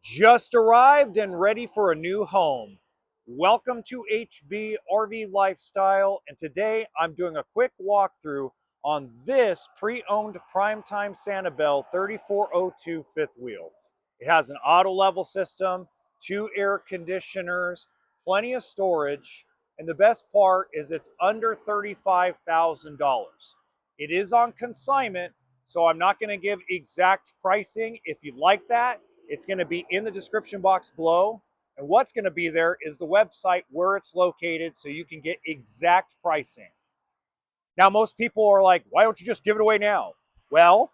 Just arrived and ready for a new home. Welcome to HB RV Lifestyle, and today I'm doing a quick walkthrough on this pre-owned Primetime Sanibel 3402 fifth wheel. It has an auto level system, 2 air conditioners, plenty of storage, and the best part is it's under $35,000. It is on consignment, so I'm not going to give exact pricing. If you'd like that, it's going to be in the description box below. And what's going to be there is the website where it's located so you can get exact pricing. Now, most people are like, why don't you just give it away now? Well,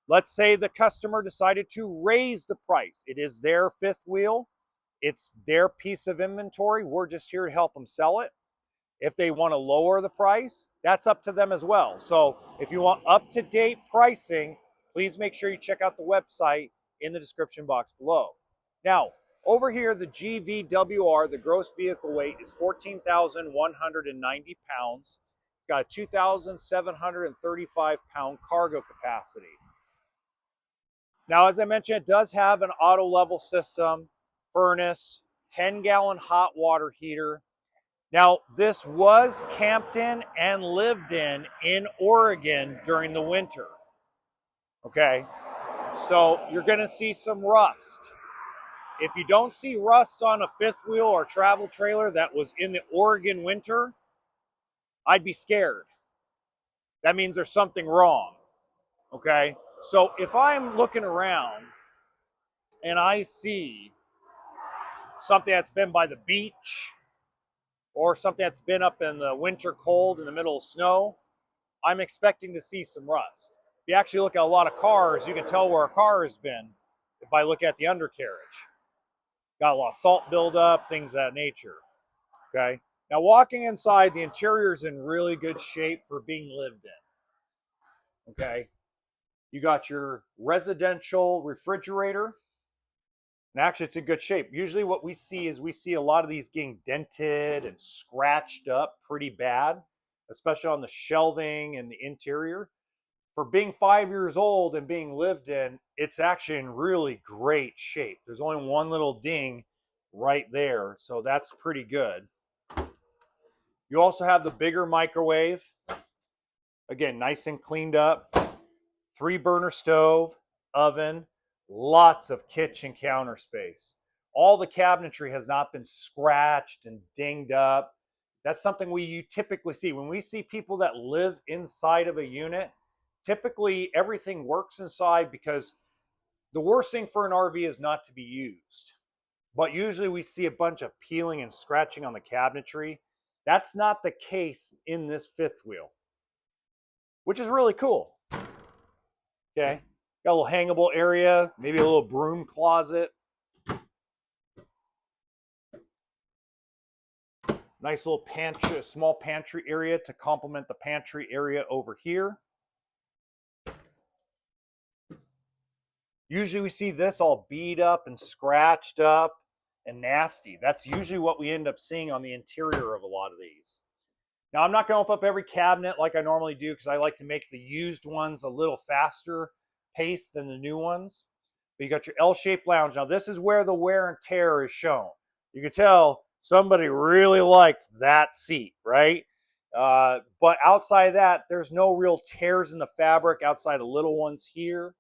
let's say the customer decided to raise the price. It is their fifth wheel. It's their piece of inventory. We're just here to help them sell it. If they want to lower the price, that's up to them as well. So if you want up-to-date pricing, please make sure you check out the website in the description box below. Now, over here, the GVWR, the gross vehicle weight, is 14,190 pounds. It's got a 2,735 pound cargo capacity. Now, as I mentioned, it does have an auto level system, furnace, 10-gallon hot water heater. Now, this was camped in and lived in Oregon during the winter. Okay, so you're going to see some rust. If you don't see rust on a fifth wheel or travel trailer that was in the Oregon winter, I'd be scared. That means there's something wrong. Okay, so if I'm looking around and I see something that's been by the beach or something that's been up in the winter cold in the middle of snow, I'm expecting to see some rust. If you actually look at a lot of cars, you can tell where a car has been by looking at the undercarriage. Got a lot of salt buildup, things of that nature. Okay. Now, walking inside, the interior is in really good shape for being lived in. Okay. You got your residential refrigerator. And actually, it's in good shape. Usually, what we see is we see a lot of these getting dented and scratched up pretty bad, especially on the shelving and the interior. For being 5 years old and being lived in, it's actually in really great shape. There's only one little ding right there, so that's pretty good. You also have the bigger microwave. Again, nice and cleaned up. 3-burner stove, oven, lots of kitchen counter space. All the cabinetry has not been scratched and dinged up. That's something you typically see. When we see people that live inside of a unit, typically everything works inside because the worst thing for an RV is not to be used. But usually we see a bunch of peeling and scratching on the cabinetry. That's not the case in this fifth wheel, which is really cool. Okay, got a little hangable area, maybe a little broom closet. Nice little pantry, small pantry area to complement the pantry area over here. Usually we see this all beat up and scratched up and nasty. That's usually what we end up seeing on the interior of a lot of these. Now, I'm not going to open up every cabinet like I normally do because I like to make the used ones a little faster pace than the new ones. But you got your L-shaped lounge. Now, this is where the wear and tear is shown. You can tell somebody really liked that seat, right? But outside of that, there's no real tears in the fabric outside of little ones here.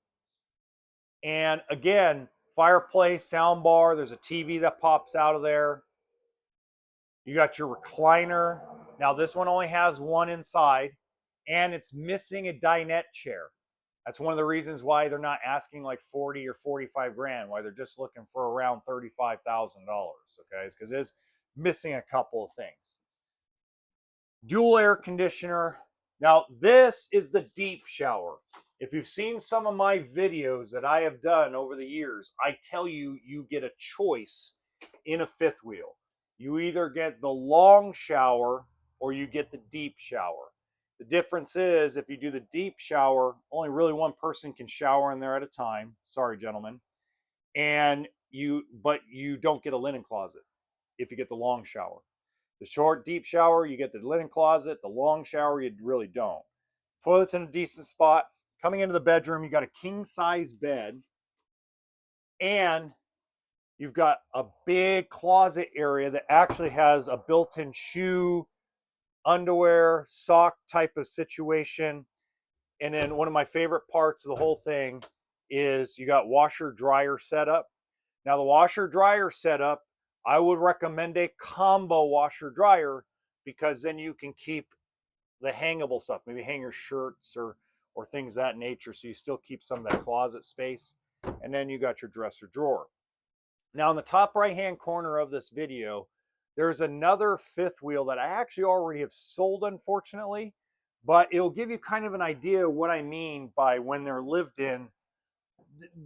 And again, fireplace, sound bar, there's a TV that pops out of there. You got your recliner. Now this one only has one inside and it's missing a dinette chair. That's one of the reasons why they're not asking like 40 or 45 grand, why they're just looking for around $35,000, okay? It's because it's missing a couple of things. Dual air conditioner. Now this is the deep shower. If you've seen some of my videos that I have done over the years, I tell you, you get a choice in a fifth wheel. You either get the long shower or you get the deep shower. The difference is if you do the deep shower, only really one person can shower in there at a time. Sorry, gentlemen. But you don't get a linen closet if you get the long shower. The short, deep shower, you get the linen closet. The long shower, you really don't. Toilet's in a decent spot. Coming into the bedroom, you got a king-size bed and You've got a big closet area that actually has a built-in shoe, underwear, sock type of situation. And then one of my favorite parts of the whole thing is you got washer dryer setup. Now the washer dryer setup, I would recommend a combo washer dryer because then you can keep the hangable stuff, maybe hang your shirts or things of that nature, so you still keep some of that closet space. And then you got your dresser drawer. Now in the top right hand corner of this video, there's another fifth wheel that I actually already have sold, unfortunately, but it'll give you kind of an idea of what I mean by when they're lived in,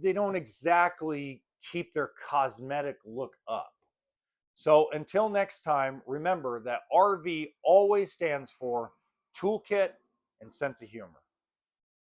they don't exactly keep their cosmetic look up. So until next time, remember that RV always stands for toolkit and sense of humor.